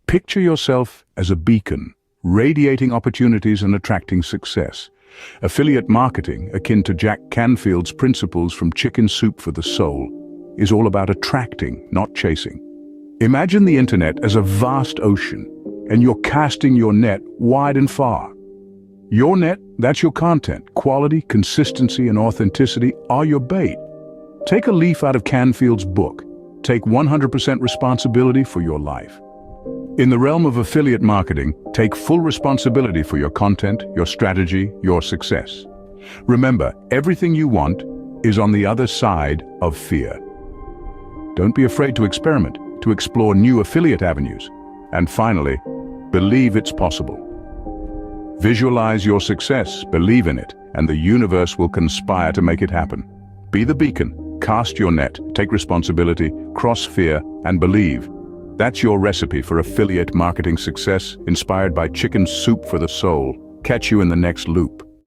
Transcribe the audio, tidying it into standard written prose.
Picture yourself as a beacon, radiating opportunities and attracting success. Affiliate marketing, akin to Jack Canfield's principles from Chicken Soup for the Soul, is all about attracting, not chasing. Imagine the internet as a vast ocean, and you're casting your net wide and far. Your net, that's your content. Quality, consistency, and authenticity are your bait. Take a leaf out of Canfield's book. Take 100% responsibility for your life. In the realm of affiliate marketing, take full responsibility for your content, your strategy, your success. Remember, everything you want is on the other side of fear. Don't be afraid to experiment, to explore new affiliate avenues. And finally, believe it's possible. Visualize your success, believe in it, and the universe will conspire to make it happen. Be the beacon, cast your net, take responsibility, cross fear, and believe. That's your recipe for affiliate marketing success, inspired by Chicken Soup for the Soul. Catch you in the next loop.